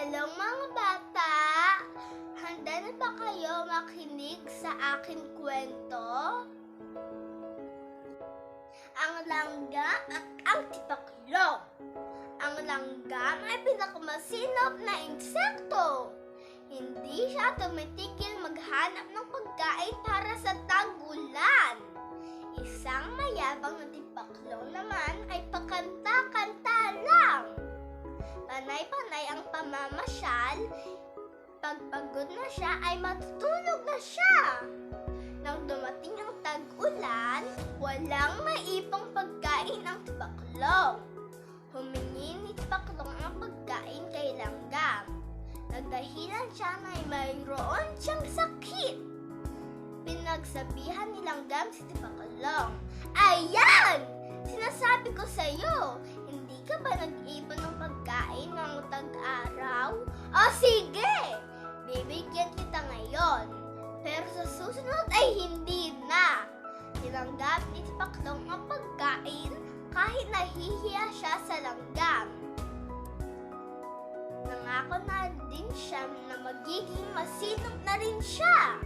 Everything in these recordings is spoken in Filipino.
Hello mga bata! Handa na ba kayo makinig sa aking kwento? Ang langgam at ang tipaklong. Ang langgam ay pinakamasinop na insekto. Hindi siya tumitigil maghanap ng pagkain para sa tag-ulan. Isang mayabang na tipaklong naman ay pakanta-kanta lang. Panay-panay ang pamamasyal. Pag pagod na siya ay matutulog na siya. Nang dumating ang tag-ulan, walang maipang pagkain ang tipaklong. Humingi ni tipaklong ang pagkain kay langgam. Nagdahilan siya na mayroon siyang sakit. Pinagsabihan ni langgam si tipaklong, "Ayan! Sinasabi ko sa iyo, hindi ka ba nag-ipon ng pagkain ng tag-araw? O sige, bibigyan kita ngayon. Pero sa susunod ay hindi na." Tinanggap ni Tipaklong ang pagkain kahit nahihiya siya sa langgam. Nangako na din siya na magiging masinop na rin siya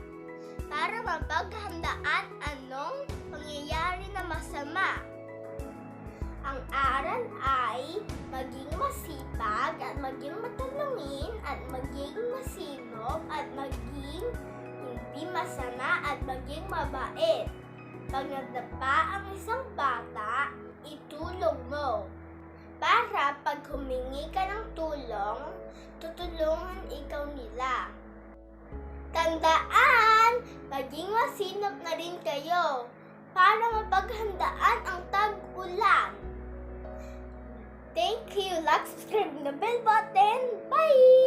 para mapaghandaan anong pangyayari na masama. Ang aral ay maging masipag at maging matalangin at maging masinop at maging hindi masama at maging mabait. Pag nagdapa ang isang bata, itulong mo. Para pag humingi ka ng tulong, tutulungan ikaw nila. Tandaan, maging masinop na rin kayo para mapaghandaan ang tag-ulan. Thank you. Like, subscribe, the bell button. Bye!